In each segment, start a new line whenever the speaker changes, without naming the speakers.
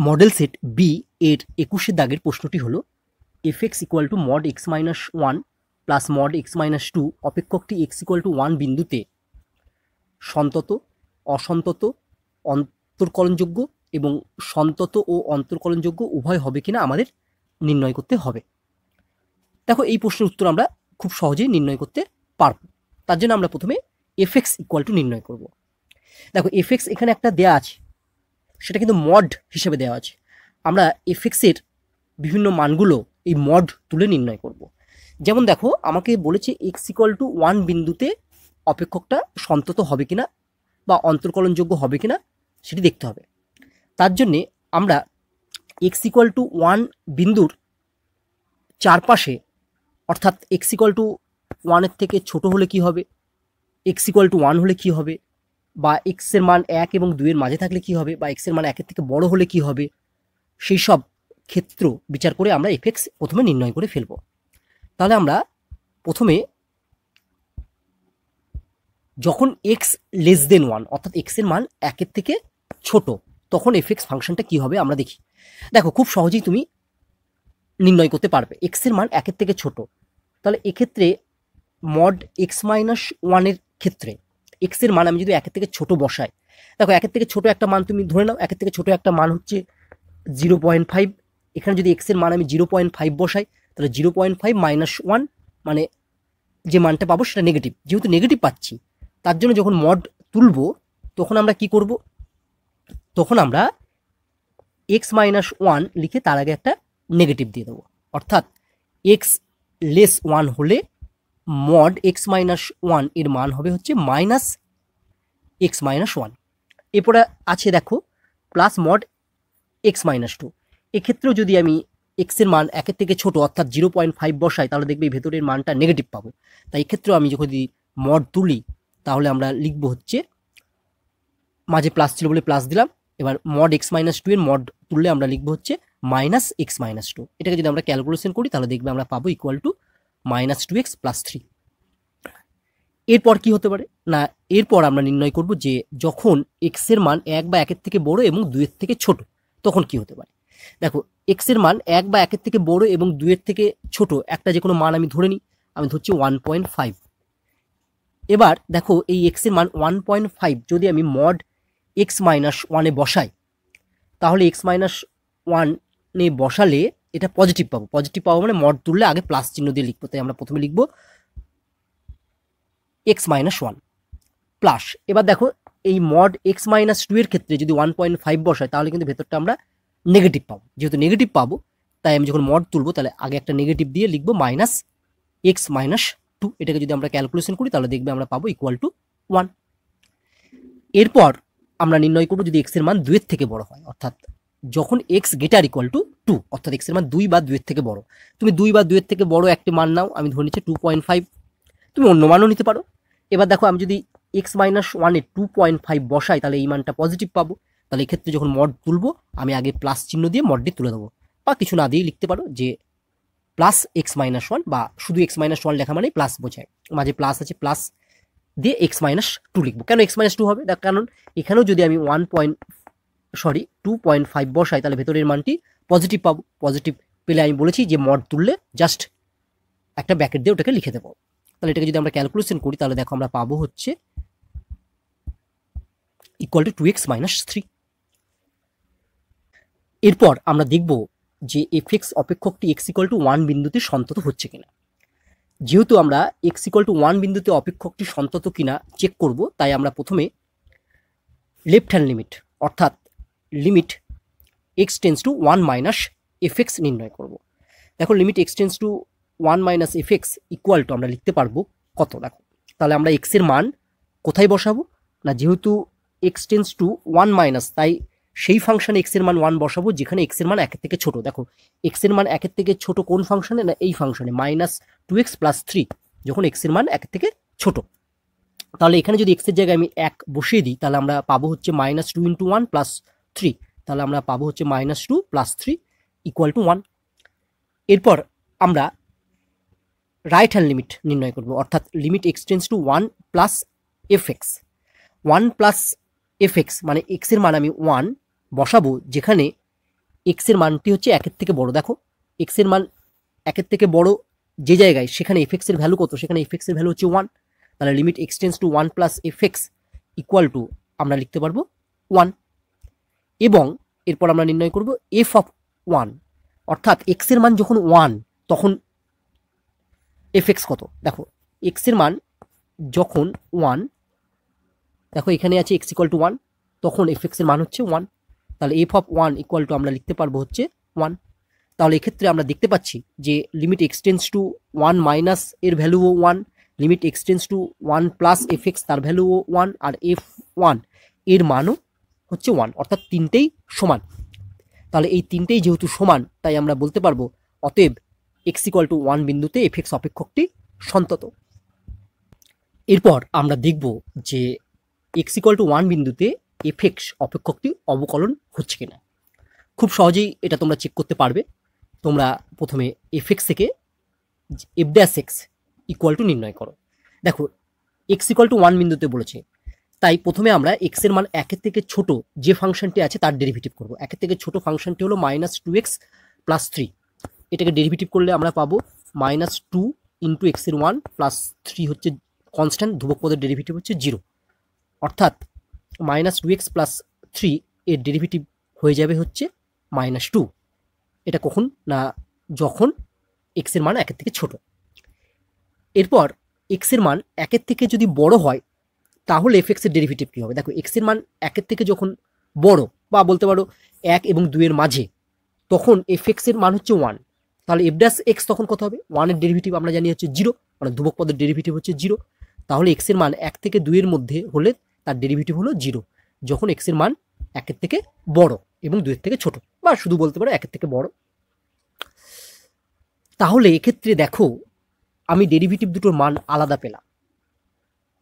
Model set B এর 21 দাগের প্রশ্নটি হলো এফ(x) = mod x-1 plus mod x-2 অপেক্ষকটি x=1 বিন্দুতে সন্তত, অসন্তত, অন্তর্কলনযোগ্য এবং সন্তত ও অন্তর্কলনযোগ্য উভয় হবে কিনা আমাদের নির্ণয় করতে হবে। দেখো এই প্রশ্নের উত্তর আমরা খুব সহজেই নির্ণয় করতে পারব। তার জন্য আমরা প্রথমে এফ(x) = নির্ণয় করব। দেখো এফ(x) এখানে একটা দেয়া আছে, সেটা কিন্তু মড হিসেবে দেওয়া আছে। আমরা এফ(x) এর বিভিন্ন মানগুলো এই মড তুলে নির্ণয় করব। যেমন দেখো আমাকে বলেছে x=1 বিন্দুতে অপেক্ষকটা সন্তত হবে কিনা বা অন্তর্কলনযোগ্য হবে কিনা সেটি দেখতে হবে। তার জন্যে আমরা x=1 বিন্দুর চারপাশে, অর্থাৎ x=1 এর থেকে ছোট হলে কি হবে, x=1 হলে কি হবে, বা x এর মান 1 এবং 2 এর মাঝে থাকলে কি হবে, বা x এর মান 1 এর থেকে বড় হলে কি হবে, সেই সব ক্ষেত্র বিচার করে আমরা এফ(x) প্রথমে নির্ণয় করে ফেলব। তাহলে আমরা প্রথমে যখন x<1 অর্থাৎ x এর মান 1 এর থেকে ছোট, তখন এফ(x) ফাংশনটা কি হবে আমরা দেখি। দেখো খুব সহজেই তুমি নির্ণয় করতে পারবে x এর মান 1 এর থেকে ছোট। তাহলে এক্ষেত্রে mod x-1 এর ক্ষেত্রে x এর মান আমি যদি 1 এর থেকে ছোট বসাই, দেখো 1 এর থেকে ছোট একটা মান তুমি ধরে নাও, 1 এর থেকে ছোট একটা মান হচ্ছে 0.5। এখানে যদি x এর মান আমি 0.5 বসাই, তাহলে 0.5 - 1 মানে যে মানটা পাবো সেটা নেগেটিভ। যেহেতু নেগেটিভ পাচ্ছি, তার জন্য যখন মড তুলব তখন আমরা কি করব, তখন আমরা x-1 লিখে তার আগে একটা নেগেটিভ দিয়ে দেবো। অর্থাৎ x<1 হলে mod x-1 এর মান হবে হচ্ছে -x-1। এরপরে আছে দেখো প্লাস mod x-2। এক্ষেত্রেও যদি আমি x এর মান 1 এর থেকে ছোট অর্থাৎ 0.5 বসাই, তাহলে দেখবে ভেতরের মানটা নেগেটিভ পাবো। তাই এক্ষেত্রেও আমি যদি মড তুলি তাহলে আমরা লিখব হচ্ছে, মাঝে প্লাস ছিল বলে প্লাস দিলাম, এবার mod x-2 এর মড তুললে আমরা লিখব হচ্ছে -x-2। এটাকে যদি আমরা ক্যালকুলেশন করি তাহলে দেখবে আমরা পাবো =-2x + 3। এরপর কি হতে পারে না, এরপর আমরা নির্ণয় করব যে যখন x এর মান 1 বা 1 এর থেকে বড় এবং 2 এর থেকে ছোট তখন কি হতে পারে। দেখো x এর মান 1 বা 1 এর থেকে বড় এবং 2 এর থেকে ছোট একটা যে কোনো মান আমি ধরে নিই, আমি ধরছি 1.5। এবার দেখো এই x এর মান 1.5 যদি আমি mod x-1 এ বসাই, তাহলে x-1 এ বসালে এটা পজিটিভ পাবো। পজিটিভ পাবো মানে মড তুললে আগে প্লাস চিহ্ন দিয়ে লিখবো, তাই আমরা প্রথমে লিখবো x-1 প্লাস। এবার দেখো এই mod x-2 এর ক্ষেত্রে যদি 1.5 বসাই তাহলে কিন্তু ভেতরটা আমরা নেগেটিভ পাবো। যেহেতু নেগেটিভ পাবো তাই আমি যখন মড তুলবো তাহলে আগে একটা নেগেটিভ দিয়ে লিখবো -x-2। এটাকে যদি আমরা ক্যালকুলেশন করি তাহলে দেখবে আমরা পাবো =1। এরপর আমরা নির্ণয় করবো যদি x এর মান 2 এর থেকে বড় হয়, অর্থাৎ যখন x > 2, অর্থাৎ x এর মান 2 বা 2 এর থেকে বড়। তুমি 2 বা 2 এর থেকে বড় একটি মান নাও, আমি ধরে নিচ্ছি 2.5, তুমি অন্য মানও নিতে পারো। এবার দেখো আমি যদি x-1 এ 2.5 বসাই তাহলে এই মানটা পজিটিভ পাবো। তাহলে এক্ষেত্রে যখন মড তুলবো আমি আগে প্লাস চিহ্ন দিয়ে মডটি তুলে দেবো, বা কিছু না দিয়ে লিখতে পারো যে +x-1 বা শুধু x-1 লেখা মানে প্লাস বোঝায়, মাঝে প্লাস আছে, প্লাস দিয়ে x-2 লিখবো। কেন x-2 হবে, দেখ কারণ এখানেও যদি আমি 2.5 বসাই তাহলে ভেতরের মানটি পজিটিভ পাবো। পজিটিভ পেলে আমি বলেছি যে মড তুললে জাস্ট একটা ব্র্যাকেট দিয়ে ওটাকে লিখে দেবো। তাহলে এটাকে যদি আমরা ক্যালকুলেশন করি তাহলে দেখো আমরা পাবো হচ্ছে =2x-3। এরপর আমরা দেখব যে এফ(x) অপেক্ষকটি x=1 বিন্দুতে সন্তত হচ্ছে কিনা। যেহেতু আমরা x=1 বিন্দুতে অপেক্ষকটি সন্তত কিনা চেক করব, তাই আমরা প্রথমে লেফট হ্যান্ড লিমিট অর্থাৎ লিমিট x → 1 - fx নির্ণয় করব। দেখো লিমিট x → 1 - fx = আমরা লিখতে পারবো কত। দেখো তাহলে আমরা x এর মান কোথায় বসাবো না, যেহেতু x → 1 তাই সেই ফাংশনে x এর মান 1 বসাবো যেখানে x এর মান 1 এর থেকে ছোট। দেখো x এর মান 1 এর থেকে ছোট কোন ফাংশনে না, এই ফাংশনে -2x + 3 যখন x এর মান 1 এর থেকে ছোট। তাহলে এখানে যদি x এর জায়গায় আমি 1 বসিয়ে দিই তাহলে আমরা পাবো হচ্ছে -2 × 1 + 3, তাহলে আমরা পাবো হচ্ছে -2 + 3 = 1। এরপর আমরা রাইট হ্যান্ড লিমিট নির্ণয় করব, অর্থাৎ লিমিট x → 1 + fx। 1 + fx মানে x এর মান আমি 1 বসাবো যেখানে এক্স এর মানটি হচ্ছে একের থেকে বড়। দেখো এক্স এর মান একের থেকে বড় যে জায়গায় সেখানে এফ এক্স এর ভ্যালু কত, সেখানে এফ এক্স এর ভ্যালু হচ্ছে 1। তাহলে limit x tends to 1 plus F x equal two আমরা লিখতে পারবো 1। এবং এরপর আমরা নির্ণয় করব এফ অফ 1, অর্থাৎ এক্স এর মান যখন 1 তখন এফ এক্স কত। দেখো এক্স এর মান যখন 1, দেখো এখানে আছে এক্স ইকুয়াল টু 1, তখন এফ এক্স এর মান হচ্ছে 1। তাহলে এফ অফ 1 ইকুয়াল টু আমরা লিখতে পারবো হচ্ছে 1। তাহলে এক্ষেত্রে আমরা দেখতে পাচ্ছি যে limit x tends to 1 minus এর ভ্যালুও 1, limit x tends to 1 plus F x তার ভ্যালুও 1, আর এফ 1 এর মানও হচ্ছে 1, অর্থাৎ তিনটেই সমান। তাহলে এই তিনটেই যেহেতু সমান তাই আমরা বলতে পারবো অতএব এক্স ইকুয়াল টু 1 বিন্দুতে এফ এক্স অপেক্ষকটি সন্তত। এরপর আমরা দেখব যে এক্স ইকুয়াল টু 1 বিন্দুতে এফ এক্স অপেক্ষকটি অবকলন হচ্ছে কিনা। খুব সহজেই এটা তোমরা চেক করতে পারবে। তোমরা প্রথমে এফ এক্স থেকে F dash x equal two নির্ণয় করো। দেখো এক্স ইকুয়াল টু 1 বিন্দুতে বলেছে, তাই প্রথমে আমরা এক্স এর মান একের থেকে ছোট যে ফাংশনটি আছে তার ডেরিভেটিভ করব। একের থেকে ছোট ফাংশনটি হলো মাইনাস 2x প্লাস 3। এটাকে ডেরিভেটিভ করলে আমরা পাবো মাইনাস 2 ইন্টু এক্স এর 1 প্লাস 3 হচ্ছে কনস্ট্যান্ট, ধ্রুবক পদের ডেরিভেটিভ হচ্ছে 0, অর্থাৎ মাইনাস 2x প্লাস 3 এর ডেরিভেটিভ হয়ে যাবে হচ্ছে মাইনাস 2। এটা কখন না যখন এক্স এর মান একের থেকে ছোট। এরপর এক্স এর মান একের থেকে যদি বড় হয় তাহলে এফ এক্স এর ডেরিভেটিভ কী হবে। দেখো এক্স এর মান একের থেকে যখন বড় বা বলতে পারো 1 এবং 2 এর মাঝে, তখন এফ এক্স এর মান হচ্ছে 1। তাহলে এফ ড্যাশ এক্স তখন কত হবে, 1 এর ডেরিভেটিভ আমরা জানি হচ্ছে 0, মানে ধ্রুবক পদের ডেরিভেটিভ হচ্ছে 0। তাহলে এক্স এর মান 1 থেকে 2 এর মধ্যে হলে তার ডেরিভেটিভ হলো 0, যখন এক্স এর মান একের থেকে বড় এবং 2 এর থেকে ছোট, বা শুধু বলতে পারো একের থেকে বড়। তাহলে এক্ষেত্রে দেখো আমি ডেরিভেটিভ দুটোর মান আলাদা পেলাম,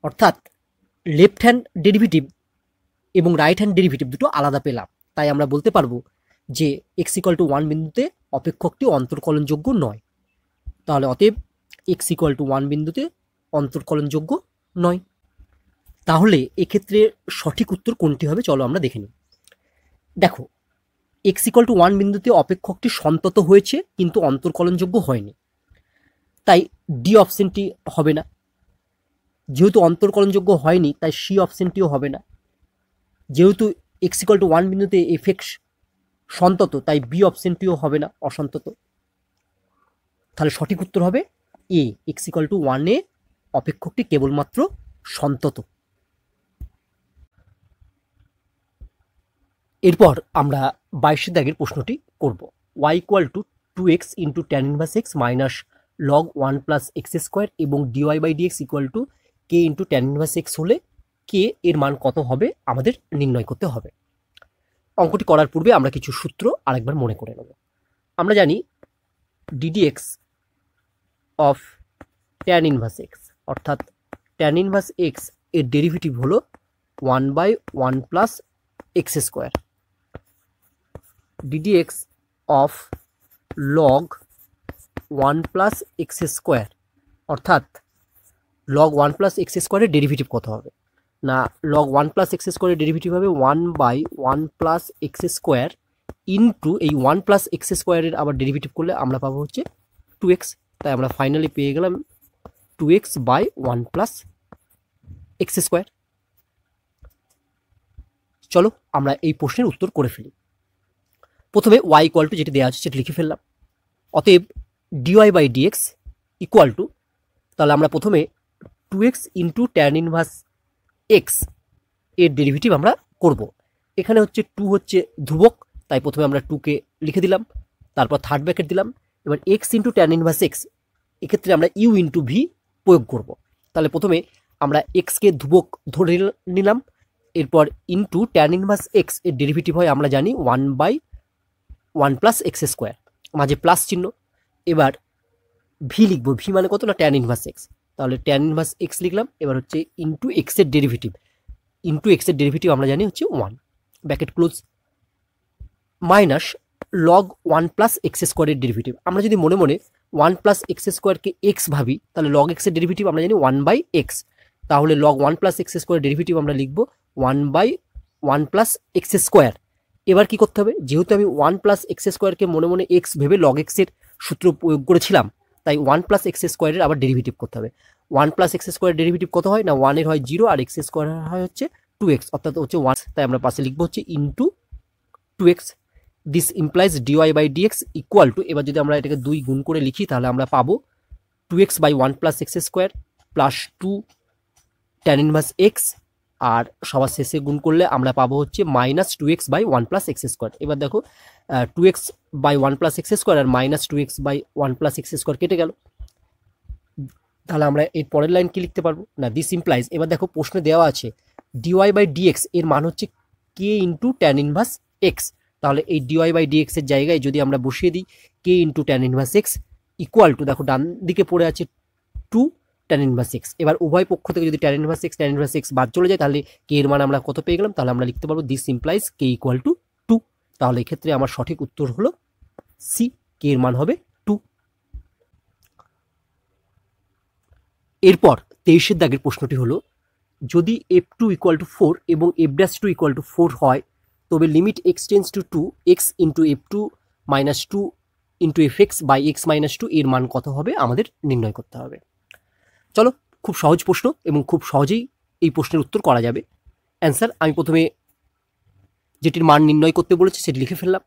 অর্থাৎ লেফট হ্যান্ড ডেরিভেটিভ এবং রাইট হ্যান্ড ডেরিভেটিভ দুটো আলাদা পেলাম। তাই আমরা বলতে পারবো যে এক্স ইকুয়াল টু 1 বিন্দুতে অপেক্ষকটি অন্তর্কলনযোগ্য নয়। তাহলে অতএব এক্স ইকুয়াল টু 1 বিন্দুতে অন্তর্কলনযোগ্য নয়। তাহলে এক্ষেত্রে সঠিক উত্তর কোনটি হবে চলো আমরা দেখে নিই। দেখো এক্স ইকুয়াল টু 1 বিন্দুতে অপেক্ষকটি সন্তত হয়েছে কিন্তু অন্তর্কলনযোগ্য হয়নি, তাই ডি অপশনটি হবে না। যেহেতু অন্তর্কলনযোগ্য হয়নি তাই সি অপশনটিও হবে না। যেহেতু এক্স ইকুয়াল টু 1 বিন্দুতে এফ এক্স সন্তত তাই বি অপশনটিও হবে না, অসন্তত। তাহলে সঠিক উত্তর হবে এ, এক্স ইকুয়াল টু 1 এ অপেক্ষকটি কেবলমাত্র সন্তত। এরপর আমরা 22 দাগের প্রশ্নটি করব। y equal to 2x into tan inverse x minus log 1 plus x square এবং dy by dx equal to k into tan inverse x হলে কে এর মান কত হবে আমাদের নির্ণয় করতে হবে। অঙ্কটি করার পূর্বে আমরা কিছু সূত্র আরেকবার মনে করে নেব। আমরা জানি ddx of tan inverse x, অর্থাৎ ট্যান ইনভার্স এক্স এর ডেরিভেটিভ হলো 1/1 plus x square. Ddx of log 1 plus x square, অর্থাৎ লগ 1 প্লাস এক্স স্কোয়ারের ডেরিভেটিভ কত হবে না, লগ 1 প্লাস এক্স স্কোয়ারের ডেরিভেটিভ হবে 1/1 প্লাস এক্স স্কোয়ার ইন্টু এই 1 প্লাস এক্স স্কোয়ারের আবার ডেরিভেটিভ করলে আমরা পাবো হচ্ছে 2x। তাই আমরা ফাইনালি পেয়ে গেলাম 2x/1 প্লাস এক্স স্কোয়ার। চলো আমরা এই প্রশ্নের উত্তর করে ফেলি। প্রথমে y ইকুয়াল টু যেটি দেওয়া আছে সেটা লিখে ফেললাম। অতএব dy by dx equal to, তাহলে আমরা প্রথমে 2x into tan inverse X এর ডেরিভেটিভ আমরা করব। এখানে হচ্ছে 2 হচ্ছে ধ্রুবক, তাই প্রথমে আমরা 2কে লিখে দিলাম, তারপর থার্ড ব্র্যাকেট দিলাম। এবার x into tan inverse x, এক্ষেত্রে আমরা ইউ ইন্টু ভি প্রয়োগ করব। তাহলে প্রথমে আমরা এক্সকে ধ্রুবক ধরে নিলাম, এরপর ইন্টু ট্যান ইনভার্স এক্স এর ডেরিভেটিভ হয় আমরা জানি 1/1 প্লাস এক্স স্কোয়ার, মাঝে প্লাস চিহ্ন। এবার ভি লিখবো, ভি মানে কত না ট্যান ইনভার্স এক্স, তাহলে ট্যান ইনভার্স এক্স লিখলাম। এবার হচ্ছে ইন্টু এক্সের ডেরিভেটিভ, ইন্টু এক্সের ডেরিভেটিভ আমরা জানি হচ্ছে 1, bracket close, minus log 1 plus x স্কোয়ারের ডেরিভেটিভ। আমরা যদি মনে মনে 1 প্লাস এক্স স্কোয়ারকে এক্স ভাবি তাহলে লগ এক্সের ডেরিভেটিভ আমরা জানি 1/x, তাহলে লগ 1 প্লাস এক্স স্কোয়ারের ডেরিভেটিভ আমরা লিখব 1/1 প্লাস এক্স স্কোয়ার এবার কি করতে হবে, যেহেতু আমি 1 প্লাস এক্স স্কোয়ারকে মনে মনে এক্স ভেবে লগ এক্সের সূত্র প্রয়োগ করেছিলাম, তাই 1 প্লাস এক্স স্কোয়ারের আবার ডেরিভেটিভ করতে হবে। 1 প্লাস এক্স স্কোয়ারের ডেরিভেটিভ কত হয় না, 1 এর হয় 0 আর এক্স স্কোয়ার হয় হচ্ছে 2x, অর্থাৎ হচ্ছে 1, তাই আমরা পাশে লিখবো হচ্ছে into 2x। This implies D Y by dx equal to, এবার যদি আমরা এটাকে 2 গুণ করে লিখি তাহলে আমরা পাবো 2x by 1 plus x square plus 2 tan inverse x, আর সবার শেষে গুণ করলে আমরা পাবো হচ্ছে minus 2x by 1 plus x square. এবার দেখো 2x by 1 plus x square আর minus 2x by 1 plus x square কেটে গেল, তাহলে আমরা এর পরের লাইন কি লিখতে পারবো না, দিস ইমপ্লাইজ, এবার দেখো প্রশ্নে দেওয়া আছে ডিওয়াই বাই ডিএক্স এর মান হচ্ছে কে ইন্টু ট্যান ইনভার্স এক্স, তাহলে এই ডিওয়াই বাই ডিএক্স এর জায়গায় যদি আমরা বসিয়ে দিই k into tan inverse x equal to, দেখো ডান দিকে পড়ে আছে 2 ট্যান ইনভার্স এক্স, এবার উভয় পক্ষ থেকে যদি ট্যান ইনভার্স এক্স বাদ চলে যায় তাহলে কে এর মান আমরা কত পেয়ে গেলাম, তাহলে আমরা লিখতে পারবো this implies K equal to 2। তাহলে এক্ষেত্রে আমার সঠিক উত্তর হলো সি, কে এর মান হবে 2। এরপর 23 দাগের প্রশ্নটি হলো, যদি f2 ইকুয়াল টু 4 এবং f'2 ইকুয়াল টু 4 হয় তবে limit x tends to 2 x into f2 minus 2 into fx by x minus 2 এর মান কত হবে আমাদের নির্ণয় করতে হবে। চলো, খুব সহজ প্রশ্ন এবং খুব সহজেই এই প্রশ্নের উত্তর করা যাবে। অ্যান্সার আমি প্রথমে যেটির মান নির্ণয় করতে বলেছি সেটি লিখে ফেললাম।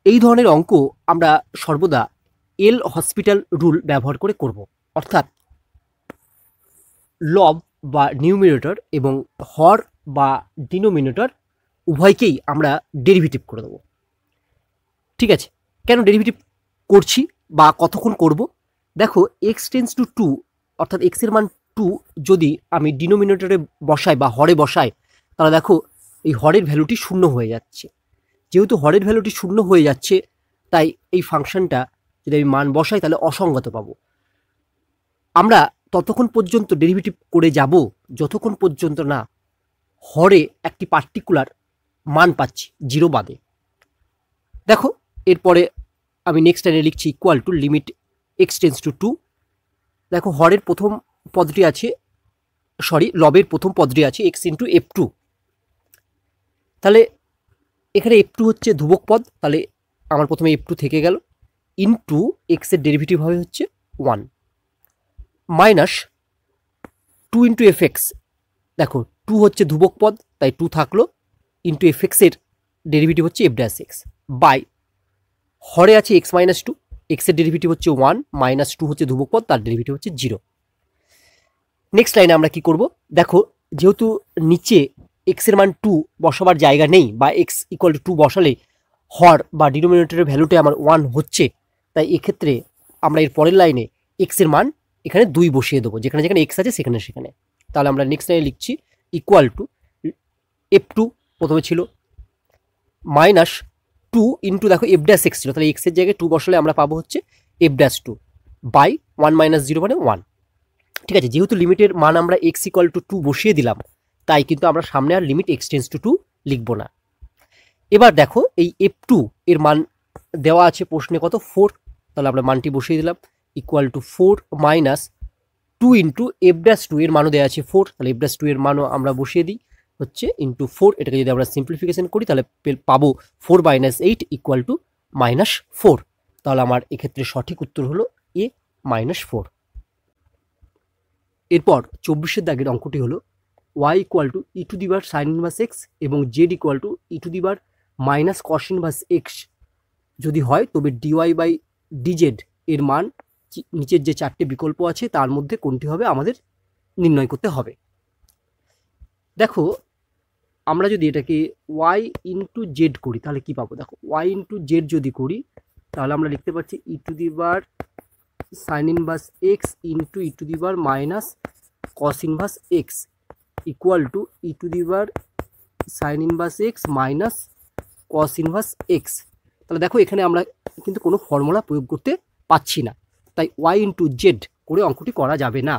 এই ধরনের অঙ্ক আমরা সর্বদা এল হসপিটাল রুল ব্যবহার করে করব, অর্থাৎ লব বা নিউমিনেটর এবং হর বা ডিনোমিনেটর উভয়কেই আমরা ডেরিভেটিভ করে দেবো। ঠিক আছে, কেন ডেরিভেটিভ করছি বা কতক্ষণ করব, দেখো এক্স টেন্স টু 2 অর্থাৎ এক্স এর মান 2 যদি আমি ডিনোমিনেটরে বসাই বা হরে বসাই তাহলে দেখো এই হরের ভ্যালুটি 0 হয়ে যাচ্ছে। যেহেতু হরের ভ্যালুটি 0 হয়ে যাচ্ছে তাই এই ফাংশনটা যদি আমি মান বসাই তাহলে অসঙ্গত পাবো। আমরা ততক্ষণ পর্যন্ত ডেরিভেটিভ করে যাব যতক্ষণ পর্যন্ত না হরে একটি পার্টিকুলার মান পাচ্ছি 0 বাদে। দেখো এরপরে আমি নেক্সট লাইনে লিখছি equal to limit x tends to 2। দেখো হরের প্রথম পদটি আছে, লবের প্রথম পদটি আছে এক্স ইন্টু f2, তাহলে এখানে f2 হচ্ছে ধ্রুবক পদ, তাহলে আমার প্রথমে f2 থেকে গেল, ইন্টু এক্স এর ডেরিভেটিভ হবে হচ্ছে 1 মাইনাস 2 ইন্টু fx, দেখো 2 হচ্ছে ধ্রুবক পদ তাই 2 থাকলো, ইন্টু fx এর ডেরিভেটিভ হচ্ছে f'(x) বাই হরে আছে x মাইনাস 2, x এর ডেরিভেটিভ হচ্ছে 1 মাইনাস 2 হচ্ছে ধ্রুবক পদ তার ডেরিভেটিভ হচ্ছে 0। নেক্সট লাইনে আমরা কি করব, দেখো যেহেতু নিচে x এর মান 2 বসাবার জায়গা নেই বা x ইকুয়াল টু 2 বসালে হর বা ডিনোমিনেটরের ভ্যালুটা আমার 1 হচ্ছে, তাই এক্ষেত্রে আমরা এর পরের লাইনে x এর মান এখানে 2 বসিয়ে দেবো, যেখানে যেখানে x আছে সেখানে সেখানে। তাহলে আমরা নেক্সট লাইনে লিখছি ইকুয়াল টু f2 প্রথমে ছিল মাইনাস 2 ইন্টু দেখো f'(x) ছিল, তাহলে x এর জায়গায় 2 বসালে আমরা পাবো হচ্ছে f'(2) বাই 1 মাইনাস 0 মানে 1। ঠিক আছে, যেহেতু লিমিটের মান আমরা x ইকুয়াল টু 2 বসিয়ে দিলাম তাই কিন্তু আমরা সামনে আর লিমিট x টেন্স টু 2 লিখবো না। এবার দেখো এই f2 এর মান দেওয়া আছে প্রশ্নে কত 4, তাহলে আমরা মানটি বসিয়ে দিলাম equal to 4 minus 2 into f'(2) এর মানও দেওয়া আছে 4, তাহলে f'(2) এর মানও আমরা বসিয়ে দিই হচ্ছে ইন্টু 4, এটাকে যদি আমরা সিম্পলিফিকেশন করি তাহলে পাবো 4 মাইনাস 8 ইকুয়াল টু মাইনাস 4। তাহলে আমার এক্ষেত্রে সঠিক উত্তর হলো এ মাইনাস 4। এরপর 24 দাগের অঙ্কটি হলো y equal to E to the bar sine inverse x এবং z equal to E to the bar minus cos inverse x যদি হয় তবে ডিওয়াই বাই ডিজেড এর মান নিচের যে 4টে বিকল্প আছে তার মধ্যে কোনটি হবে আমাদের নির্ণয় করতে হবে। দেখো আমরা যদি এটাকে y ইন্টু জেড করি তাহলে কি পাবো, দেখো y ইন্টু জেড যদি করি তাহলে আমরা লিখতে পারছি e to the bar sine inverse x into e to the bar minus cos inverse x equal to E to the bar sine inverse x minus cos inverse x. তাহলে দেখো এখানে আমরা কিন্তু কোনো ফর্মুলা প্রয়োগ করতে পাচ্ছি না, তাই y ইন্টু জেড করে অঙ্কটি করা যাবে না।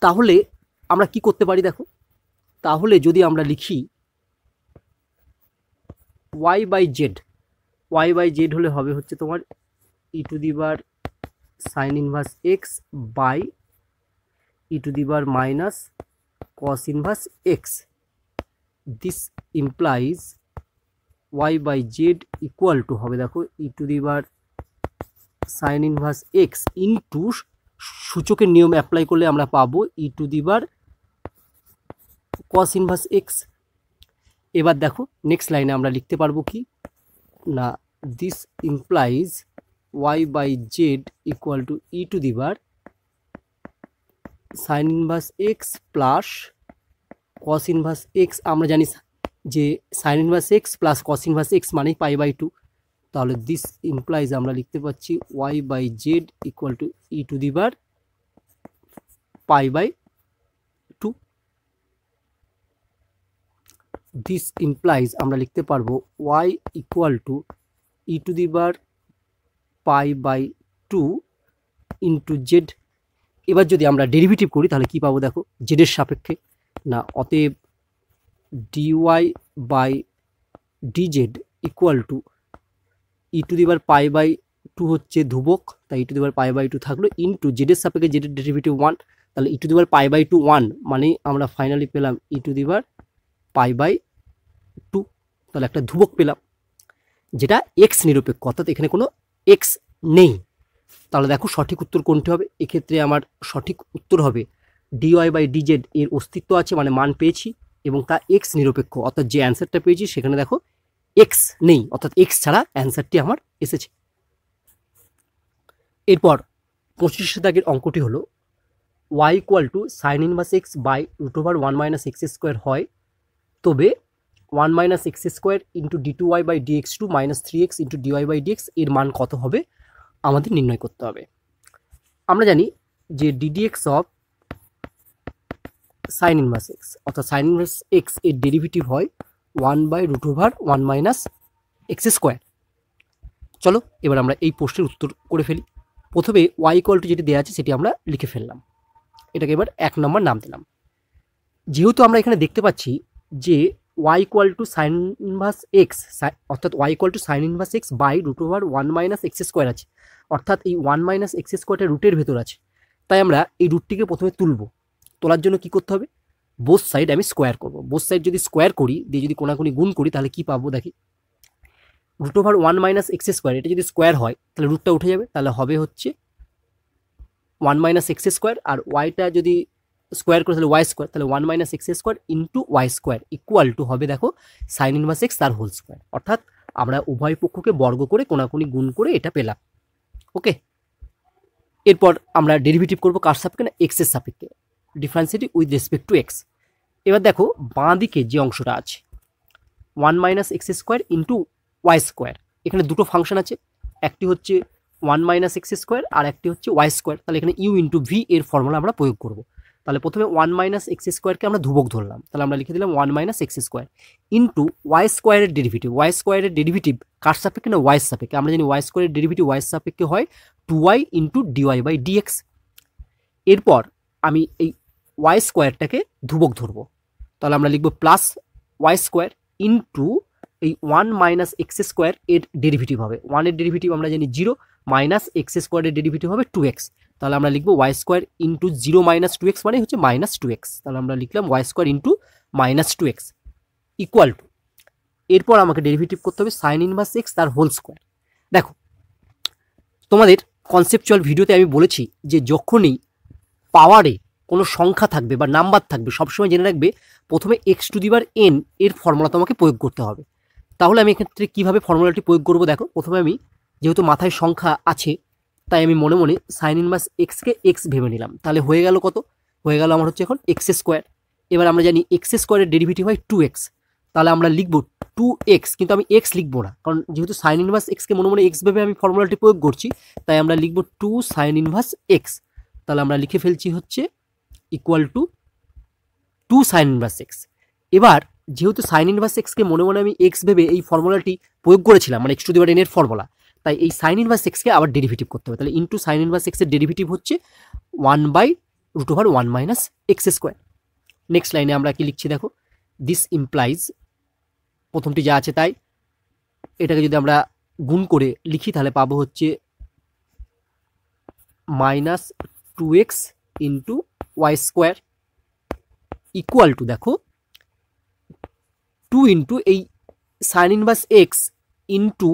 তাহলে আমরা কি করতে পারি, দেখো তাহলে যদি আমরা লিখি y বাই জেড হলে হবে হচ্ছে তোমার e to the bar sine inverse x by e to the bar minus cos inverse x this implies y by Z equal to হবে দেখো e to the power sine inverse x into সূচকের নিয়ম apply করলে আমরা পাবো e to the power cos inverse x. এবার দেখো next লাইনে আমরা লিখতে পারবো কি না, this implies y by Z equal to E to the power sine inverse X plus cos inverse X. আমরা জানি যে sine inverse X plus cos inverse X মানেই পাই বাই টু, তাহলে দিস ইমপ্লাইজ আমরা লিখতে পাচ্ছি Y by Z equal to E to the power pi by two. This implies আমরা লিখতে পারবো Y equal to E to the power pi by two into Z. এবার যদি আমরা ডেরিভেটিভ করি তাহলে কি পাবো দেখো জেডের সাপেক্ষে না, অতএব dy by dz equal to E to the power pi by two হচ্ছে ধ্রুবক, তাই e to the power pi by two থাকলো ইন্টু জেডের সাপেক্ষে জেডের ডেরিভেটিভ 1, তাহলে e to the power pi by two 1 মানে আমরা ফাইনালি পেলাম e to the power pi by two, তাহলে একটা ধ্রুবক পেলাম যেটা এক্স নিরপেক্ষ, অর্থাৎ এখানে কোনো এক্স নেই। তাহলে দেখো সঠিক উত্তর কোনটি হবে, এক্ষেত্রে আমার সঠিক উত্তর হবে ডিওয়াই বাই ডিজেড এর অস্তিত্ব আছে মানে মান পেয়েছি এবং তা এক্স নিরপেক্ষ, অর্থাৎ যে অ্যান্সারটা পেয়েছি সেখানে দেখো এক্স নেই, অর্থাৎ এক্স ছাড়া অ্যান্সারটি আমার এসেছে। এরপর 25 দাগের অঙ্কটি হলো Y equal to sine inverse x by root over 1 minus x square হয়, তবে 1 minus x square into D two Y by D X two minus 3x into D Y by D X এর মান কত হবে আমাদের নির্ণয় করতে হবে। আমরা জানি যে D D X of sine inverse x অর্থাৎ সাইন ইনভার্স এক্স এর ডেরিভেটিভ হয় 1 by root over 1 minus x square. চলো এবার আমরা এই প্রশ্নের উত্তর করে ফেলি। প্রথমে ওয়াই ইকুয়াল টু যেটি দেওয়া আছে সেটি আমরা লিখে ফেললাম, এটাকে এবার 1 নম্বর নাম দিলাম। যেহেতু আমরা এখানে দেখতে পাচ্ছি যে y equal to sine inverse x অর্থাৎ y equal to sine inverse x by root over 1 minus x square আছে, অর্থাৎ এই 1 মাইনাস এক্স স্কোয়ারটা রুটের ভেতর আছে, তাই আমরা এই রুটটিকে প্রথমে তুলব। তোলার জন্য কি করতে হবে, বোথ সাইড আমি স্কোয়ার করব। বোথ সাইড যদি স্কোয়ার করি দিয়ে যদি কোনাকুনি গুণ করি তাহলে কি পাবো দেখি, root over 1 minus x square এটা যদি স্কোয়ার হয় তাহলে রুটটা উঠে যাবে, তাহলে হবে হচ্ছে 1 মাইনাস এক্স স্কোয়ার, আর ওয়াইটা যদি স্কোয়ার করে তাহলে ওয়াই স্কোয়ার, তাহলে 1 minus x square into Y square equal to হবে দেখো সাইন ইনভার্স এক্স তার হোল স্কোয়ার, অর্থাৎ আমরা উভয় পক্ষকে বর্গ করে কোনাকুনি গুণ করে এটা পেলাম। ওকে, এরপর আমরা ডেরিভেটিভ করবো কার সাপেক্ষে না এক্স এর সাপেক্ষে, differentiate with respect to X. এবার দেখো বাঁ দিকে যে অংশটা আছে 1 minus x square into Y square, এখানে দুটো ফাংশন আছে, একটি হচ্ছে 1 মাইনাস এক্স স্কোয়ার আর একটি হচ্ছে ওয়াই স্কোয়ার, তাহলে এখানে ইউ ইন্টু ভি এর ফর্মুলা আমরা প্রয়োগ করব। তাহলে প্রথমে 1 মাইনাস এক্স স্কোয়ারকে আমরা ধ্রুবক ধরলাম, তাহলে আমরা লিখে দিলাম 1 minus x square into Y স্কোয়ারের ডেরিভেটিভ, ওয়াই স্কোয়ারের ডেরিভেটিভ কার সাপেক্ষে না ওয়াই সাপেক্ষে, আমরা জানি ওয়াই স্কোয়ারের ডেরিভেটিভ ওয়াই সাপেক্ষে হয় 2y into D Y by dx. এরপর আমি এই ওয়াই স্কোয়ারটাকে ধ্রুবক ধরবো, তাহলে আমরা লিখবো প্লাস ওয়াই স্কোয়ার ইন্টু এই 1 মাইনাস এক্স স্কোয়ার এর ডেরিভেটিভ হবে, 1 এর ডেরিভেটিভ আমরা জানি 0 মাইনাস এক্স স্কোয়ারের ডেরিভেটিভ হবে 2x, তাহলে আমরা লিখবো Y square into 0 minus 2x মানে হচ্ছে মাইনাস 2x, তাহলে আমরা লিখলাম Y square into minus 2x equal to, এরপর আমাকে ডেরিভেটিভ করতে হবে সাইন ইনভার্স এক্স তার হোল স্কোয়ার। দেখো তোমাদের কনসেপচুয়াল ভিডিওতে আমি বলেছি যে যখনই পাওয়ারে কোনো সংখ্যা থাকবে বা নাম্বার থাকবে সবসময় জেনে রাখবে প্রথমে x two the power N এর ফর্মুলা তোমাকে প্রয়োগ করতে হবে। তাহলে আমি এক্ষেত্রে কীভাবে ফর্মুলাটি প্রয়োগ করবো দেখো, প্রথমে আমি যেহেতু মাথায় সংখ্যা আছে তাই আমি মনে মনে সাইন ইনভার্স এক্সকে এক্স ভেবে নিলাম, তাহলে হয়ে গেল কত, হয়ে গেল আমার হচ্ছে এখন এক্স স্কোয়ার। এবার আমরা জানি এক্স স্কোয়ারের ডেরিভেটিভ হয় 2x, তাহলে আমরা লিখবো 2x, কিন্তু আমি এক্স লিখবো না কারণ যেহেতু সাইন ইনভার্স এক্সকে মনে মনে এক্স ভেবে আমি ফর্মুলাটি প্রয়োগ করছি, তাই আমরা লিখবো 2 সাইন ইনভার্স এক্স, তাহলে আমরা লিখে ফেলছি হচ্ছে equal to 2 sign inverse x. এবার যেহেতু সাইন ইনভার্স এক্সকে মনে মনে আমি এক্স ভেবে এই ফর্মুলাটি প্রয়োগ করেছিলাম মানে x two the power N এর ফর্মুলা, তাই এই সাইন ইনভার্স এক্সকে আবার ডেরিভেটিভ করতে হবে, তাহলে ইন্টু সাইন ইনভার্স এক্সের ডেরিভেটিভ হচ্ছে 1 by root over 1 minus x square. Next লাইনে আমরা কি লিখছি দেখো, দিস ইমপ্লাইজ প্রথমটি যা আছে তাই, এটাকে যদি আমরা গুণ করে লিখি তাহলে পাবো হচ্ছে minus 2x into Y square equal to দেখো টু ইন্টু এই sine inverse x into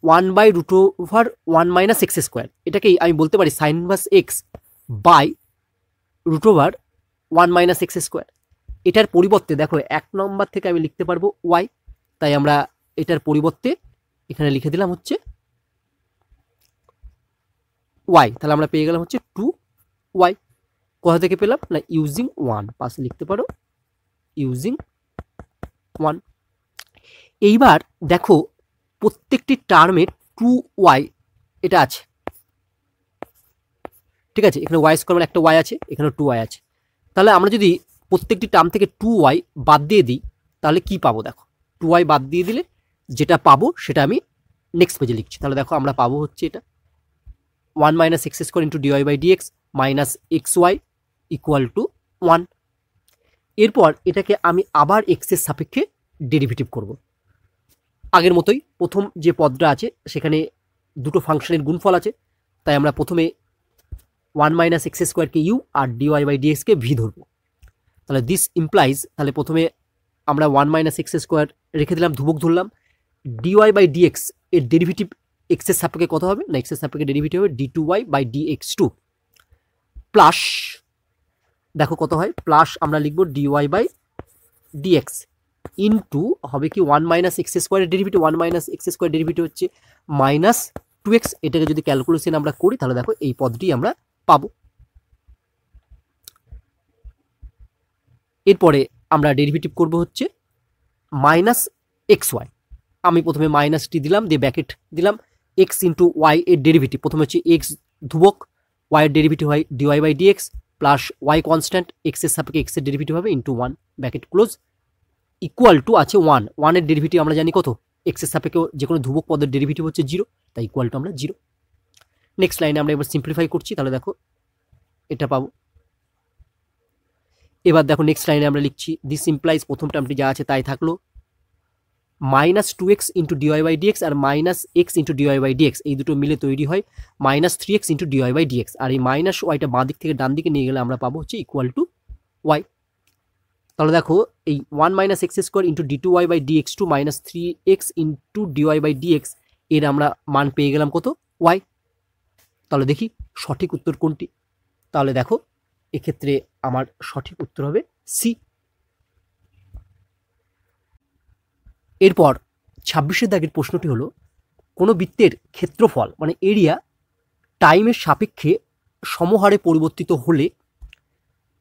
1/√1 minus x square, এটাকেই আমি বলতে পারি sine inverse x by √1 minus x square. এটার পরিবর্তে দেখো 1 নম্বর থেকে আমি লিখতে পারবো ওয়াই, তাই আমরা এটার পরিবর্তে এখানে লিখে দিলাম হচ্ছে ওয়াই। তাহলে আমরা পেয়ে গেলাম হচ্ছে 2y। কোথা থেকে পেলাম না, ইউজিং 1, পাশে লিখতে পারো ইউজিং 1। এইবার দেখো প্রত্যেকটি টার্মের 2y এটা আছে, ঠিক আছে, এখানে y স্কোয়ার মানে একটা y আছে, এখানে 2y আছে। তাহলে আমরা যদি প্রত্যেকটি টার্ম থেকে 2y বাদ দিয়ে দিই তাহলে কি পাবো, দেখো 2y বাদ দিয়ে দিলে যেটা পাবো সেটা আমি নেক্সট পেজে লিখছি। তাহলে দেখো আমরা পাবো হচ্ছে এটা 1 minus x square into dy/dx minus xy equal to 1। এরপর এটাকে আমি আবার এক্স এর সাপেক্ষে ডেরিভেটিভ করব। আগের মতোই প্রথম যে পদটা আছে সেখানে দুটো ফাংশনের গুণফল আছে, তাই আমরা প্রথমে 1 মাইনাস এক্স স্কোয়ারকে ইউ আর dy/dx-কে ভি ধরবো। তাহলে দিস ইমপ্লাইজ, তাহলে প্রথমে আমরা 1 মাইনাস এক্স স্কোয়ার রেখে দিলাম, ধ্রুবক ধরলাম। dy/dx এর ডেরিভেটিভ এক্স এর সাপেক্ষে কত হবে না, এক্স এর সাপেক্ষে ডেরিভেটিভ হবে d2y/dx2 প্লাস, দেখো কত হয়, প্লাস আমরা লিখব dy/dx ইন্টু হবে কি 1 মাইনাস এক্স স্কোয়ারের derivative, 1 minus x square derivative হচ্ছে মাইনাস 2x। এটাকে যদি ক্যালকুলেশন আমরা করি তাহলে দেখো এই পদটি আমরা পাবো। এরপরে আমরা ডেরিভেটিভ করব হচ্ছে মাইনাস xy। আমি প্রথমে মাইনাসটি দিলাম, দিয়ে ব্র্যাকেট দিলাম, x ইন্টু ওয়াই এর ডেরিভেটিভ, প্রথমে হচ্ছে x ধ্রুবক, y এর ডেরিভেটিভ হয় dy/dx plus y constant, x এর সাপেক্ষে x এর ডেরিভেটিভ হবে into 1 bracket close equal to আছে 1। 1 এর ডেরিভেটিভ আমরা জানি কত, x এর সাপেক্ষে যে কোনো ধ্রুবক পদের ডেরিভেটিভ হচ্ছে 0, তাই ইকুয়াল টু আমরা 0। নেক্সট লাইনে আমরা এবার সিম্পলিফাই করছি, তাহলে দেখো এটা পাবো। এবার দেখো নেক্সট লাইনে আমরা লিখছি দিস ইমপ্লাইজ, প্রথম টার্মটি যা আছে তাই থাকলো, মাইনাস 2x ইন্টু dy/dx আর মাইনাস এক্স ইন্টু dy/dx, এই দুটো মিলে তৈরি হয় মাইনাস 3x ইন্টু dy/dx। আর এই মাইনাস ওয়াইটা বাঁ দিক থেকে ডান দিকে নিয়ে গেলে আমরা পাবো হচ্ছে ইকুয়াল টু ওয়াই। তাহলে দেখো এই 1 minus x square into d2y/dx2 minus 3x into dy/dx এর আমরা মান পেয়ে গেলাম কত, ওয়াই। তাহলে দেখি সঠিক উত্তর কোনটি, তাহলে দেখো এক্ষেত্রে আমার সঠিক উত্তর হবে সি। এরপর 26-এর দাগের প্রশ্নটি হলো কোনো বৃত্তের ক্ষেত্রফল মানে এরিয়া টাইমের সাপেক্ষে সমহারে পরিবর্তিত হলে,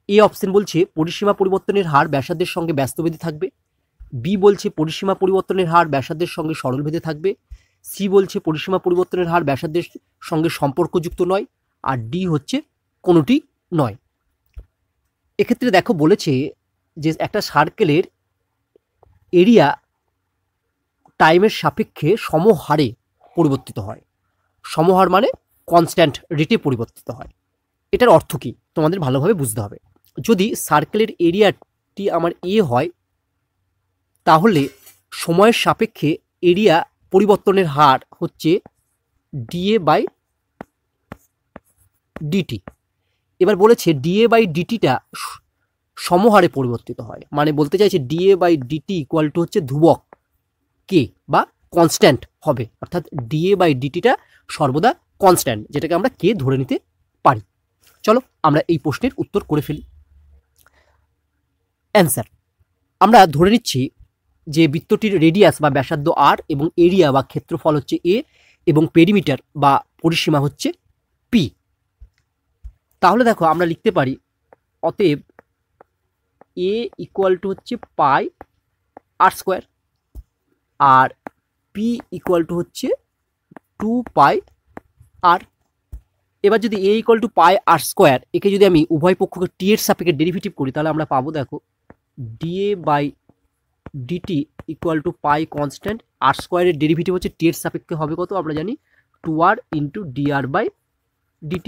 এ অপশন বলছে পরিসীমা পরিবর্তনের হার ব্যাসার্ধের সঙ্গে ব্যস্তভেদে থাকবে, বি বলছে পরিসীমা পরিবর্তনের হার ব্যাসার্ধের সঙ্গে সরলভেদে থাকবে, সি বলছে পরিসীমা পরিবর্তনের হার ব্যাসার্ধের সঙ্গে সম্পর্কযুক্ত নয়, আর ডি হচ্ছে কোনোটি নয়। এক্ষেত্রে দেখো বলেছে যে একটা সার্কেলের এরিয়া টাইমের সাপেক্ষে সমহারে পরিবর্তিত হয়, সমহার মানে কনস্ট্যান্ট রেটে পরিবর্তিত হয়। এটার অর্থ কি তোমাদের ভালোভাবে বুঝতে হবে। যদি সার্কেলের এরিয়াটি আমার এ হয় তাহলে সময়ের সাপেক্ষে এরিয়া পরিবর্তনের হার হচ্ছে dA/dt। এবার বলেছে dA/dtটা সমহারে পরিবর্তিত হয়, মানে বলতে চাইছে dA/dt ইকুয়াল টু হচ্ছে ধ্রুবক কে বা কনস্ট্যান্ট হবে, অর্থাৎ dA/dtটা সর্বদা কনস্ট্যান্ট, যেটাকে আমরা কে ধরে নিতে পারি। চলো আমরা এই প্রশ্নের উত্তর করে ফেলি। অ্যান্সার, আমরা ধরে নিচ্ছি যে বৃত্তটির রেডিয়াস বা ব্যাসার্ধ আর এবং এরিয়া বা ক্ষেত্রফল হচ্ছে এ এবং পেরিমিটার বা পরিসীমা হচ্ছে পি। তাহলে দেখো আমরা লিখতে পারি অতএব এ ইকুয়াল টু হচ্ছে পাই আর স্কোয়ার আর পি ইকুয়াল টু হচ্ছে 2π আর। এবার যদি A equal to pi r square, একে যদি আমি উভয় পক্ষকে টি এর সাপেক্ষে ডেরিভেটিভ করি তাহলে আমরা পাবো দেখো dA/dt equal to pi constant, r স্কোয়ারের ডেরিভেটিভ হচ্ছে টি এর সাপেক্ষে হবে কত আমরা জানি 2r ইন্টু dr/dt।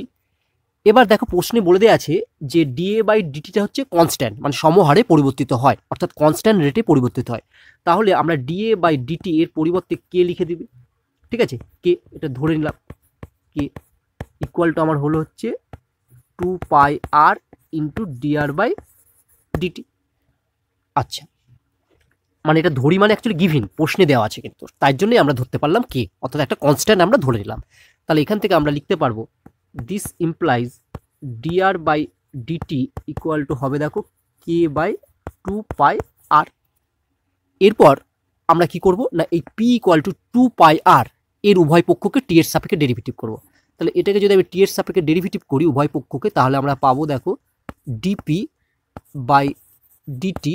এবার দেখো প্রশ্নে বলে দেওয়া আছে যে dA/dtটা হচ্ছে কনস্ট্যান্ট, মানে সমহারে পরিবর্তিত হয়, অর্থাৎ কনস্ট্যান্ট রেটে পরিবর্তিত হয়। তাহলে আমরা dA/dt এর পরিবর্তে কে লিখে দিবি, ঠিক আছে, কে এটা ধরে নিলাম, কে ইকুয়াল টু আমার হলো হচ্ছে 2πr ইন্টু dr/dt। আচ্ছা মানে এটা ধরি মানে অ্যাকচুয়ালি গিভিন, প্রশ্নে দেওয়া আছে, কিন্তু তাই জন্যই আমরা ধরতে পারলাম কে, অর্থাৎ একটা কনস্ট্যান্ট আমরা ধরে নিলাম। তাহলে এখান থেকে আমরা লিখতে পারবো this implies dr by dt equal to হবে দেখো কে বাই 2πr। এরপর আমরা কি করব না, এই পি ইকুয়াল টু 2πr এর উভয় পক্ষকে টি এর সাপেক্ষে ডেরিভেটিভ করব। তাহলে এটাকে যদি আমি টি এর সাপেক্ষে ডেরিভেটিভ করি উভয় পক্ষকে, তাহলে আমরা পাবো দেখো dp by dt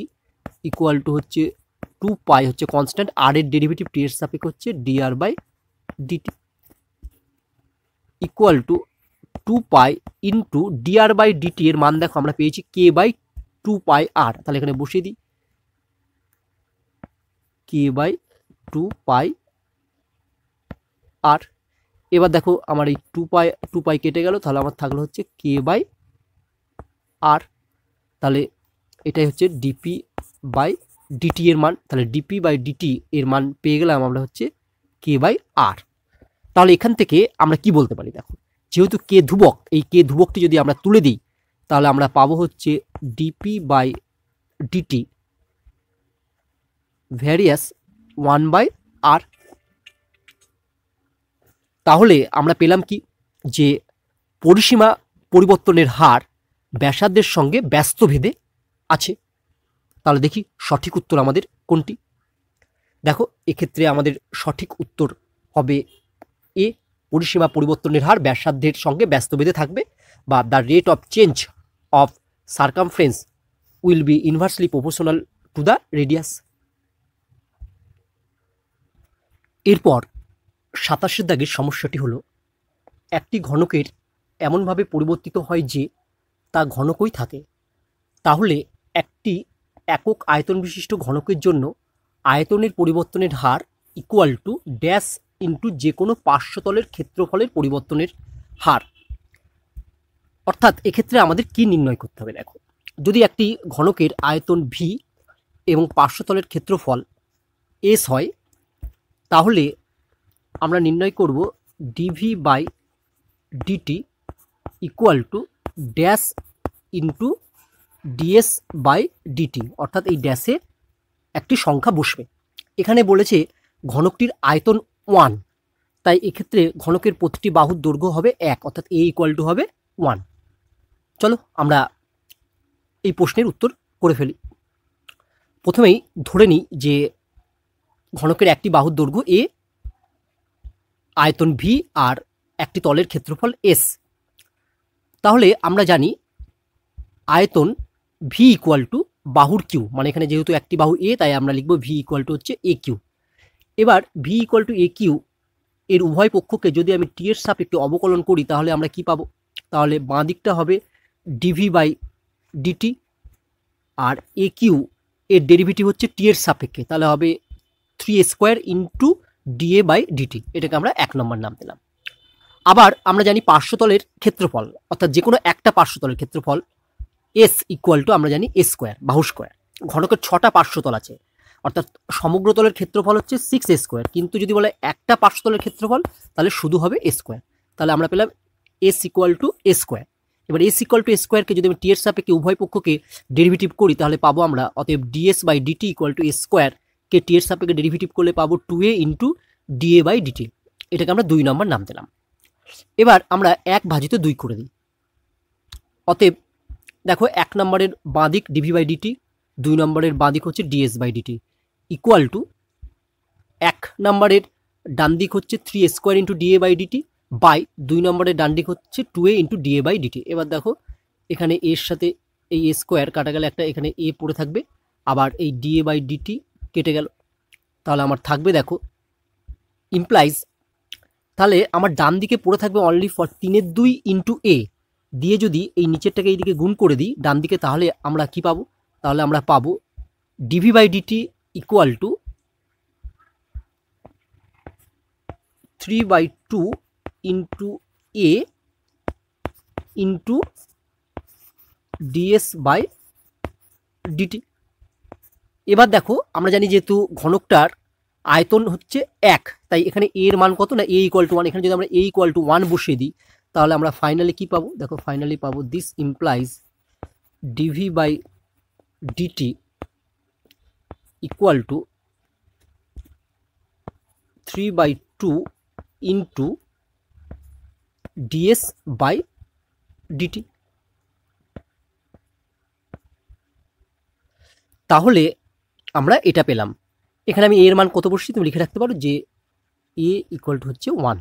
equal to হচ্ছে 2π হচ্ছে কনস্ট্যান্ট, আর এর ডেরিভেটিভ টি এর সাপেক্ষে হচ্ছে dr by dt equal to 2π into dr by dt এর মান দেখো আমরা পেয়েছি কে বাই 2πr। তাহলে এখানে বসিয়ে দিই কে বাই 2πr। এবার দেখো আমার এই 2π কেটে গেল, তাহলে আমার থাকলো হচ্ছে কে বাই আর। তাহলে এটাই হচ্ছে ডিপি বাই ডিটি এর মান। তাহলে ডিপি বাই ডিটি এর মান পেয়ে গেলাম আমরা হচ্ছে কে বাই আর। তাহলে এখান থেকে আমরা কি বলতে পারি, দেখো যেহেতু কে ধ্রুবক, এই কে ধ্রুবকটি যদি আমরা তুলে দিই তাহলে আমরা পাবো হচ্ছে DP by DT various 1/r। তাহলে আমরা পেলাম কি, যে পরিসীমা পরিবর্তনের হার ব্যাসার্ধের সঙ্গে ব্যস্তভেদে আছে। তাহলে দেখি সঠিক উত্তর আমাদের কোনটি। দেখো এক্ষেত্রে আমাদের সঠিক উত্তর হবে এ, পরিসীমা পরিবর্তনের হার ব্যাসার্ধের সঙ্গে ব্যস্তভেদে থাকবে, বা the rate of change of circumference will be inversely proportional to the radius. এরপর 27 দাগের সমস্যাটি হলো একটি ঘনকের এমনভাবে পরিবর্তিত হয় যে তা ঘনকই থাকে। তাহলে একটি একক আয়তন বিশিষ্ট ঘনকের জন্য আয়তনের পরিবর্তনের হার ইকুয়াল টু ড্যাশ ইন্টু যে কোনো পার্শ্বতলের ক্ষেত্রফলের পরিবর্তনের হার। অর্থাৎ এক্ষেত্রে আমাদের কি নির্ণয় করতে হবে, দেখো যদি একটি ঘনকের আয়তন ভি এবং পার্শ্বতলের ক্ষেত্রফল এস হয়, তাহলে আমরা নির্ণয় করব dv by dt equal to dash into ds by dt, অর্থাৎ এই ড্যাশে একটি সংখ্যা বসবে। এখানে বলেছে ঘনকটির আয়তন 1, তাই এক্ষেত্রে ঘনকের প্রতিটি বাহুর দৈর্ঘ্য হবে 1, অর্থাৎ এ ইকুয়াল টু হবে 1। চলো আমরা এই প্রশ্নের উত্তর করে ফেলি। প্রথমেই ধরে নিই যে ঘনকের একটি বাহুর দৈর্ঘ্য এ, আয়তন ভি আর একটি তলের ক্ষেত্রফল এস। তাহলে আমরা জানি আয়তন ভি ইকুয়াল টু বাহুর কিউ, মানে এখানে যেহেতু একটি বাহু এ তাই আমরা লিখব ভি ইকুয়াল টু হচ্ছে এ কিউ। এবার v equal to a q এর উভয় পক্ষকে যদি আমি টি এর সাপেক্ষে অবকলন করি তাহলে আমরা কি পাবো, তাহলে বাঁ দিকটা হবে ডিভি বাই ডিটি, আর এ কিউ এর ডেরিভেটিভ হচ্ছে টি এর সাপেক্ষে, তাহলে হবে 3a² into da by DT. এটাকে আমরা 1 নম্বর নাম দিলাম। আবার আমরা জানি পার্শ্বতলের ক্ষেত্রফল, অর্থাৎ যে কোনো একটা পার্শ্বতলের ক্ষেত্রফল এস ইকুয়াল টু আমরা জানি এ স্কোয়ার, বাহু স্কোয়ার। ঘনকের 6টা পার্শ্বতল আছে, অর্থাৎ সমগ্র তলের ক্ষেত্রফল হচ্ছে 6a², কিন্তু যদি বলে একটা পার্শ্বতলের ক্ষেত্রফল তাহলে শুধু হবে এ স্কোয়ার। তাহলে আমরা পেলাম S equal to A square. এবার এস ইকুয়াল টু এ স্কোয়ারকে যদি আমি টি এর সাপেক্ষে উভয় পক্ষকে ডেরিভেটিভ করি তাহলে পাবো আমরা, অতএব ds by dt equal to a স্কোয়ারকে টি এর সাপেক্ষে ডেরিভেটিভ করলে পাবো 2a into da by DT. এটাকে আমরা 2 নম্বর নাম দিলাম। এবার আমরা 1/2 করে দিই। অতএব দেখো 1 নম্বরের বাঁ দিক ডিভি বাই ডিটি, 2 নম্বরের বাঁ দিক হচ্ছে ds by dt equal to 1 নম্বরের ডান দিক হচ্ছে 3a² into da by dt by 2 নম্বরের ডান দিক হচ্ছে 2a into da by dt. এবার দেখো এখানে এর সাথে এই এ স্কোয়ার কাটা গেলে একটা এখানে এ পড়ে থাকবে, আবার এই ডিএ বাই ডিটি কেটে গেল, তাহলে আমার থাকবে দেখো ইমপ্লাইজ, তাহলে আমার ডান দিকে পড়ে থাকবে অনলি ফর 3/2 ইন্টু এ দিয়ে যদি এই নিচেরটাকে এইদিকে গুণ করে দিই ডান দিকে, তাহলে আমরা কি পাবো, তাহলে আমরা পাবো dv by dt equal to 3/2 into a into ds by dt. এবার দেখো আমরা জানি যেহেতু ঘনকটার আয়তন হচ্ছে 1, তাই এখানে এ এর মান কত না এ ইকুয়াল টু 1। এখানে যদি আমরা এ ইকুয়াল টু 1 বসিয়ে দিই তাহলে আমরা ফাইনালি কি পাবো, দেখো ফাইনালি পাবো this implies dv by dt equal to 3/2 into ds by dt. তাহলে আমরা এটা পেলাম। এখানে আমি এর মান কত বসছি তুমি লিখে রাখতে পারো যে এ ইকুয়াল টু হচ্ছে 1।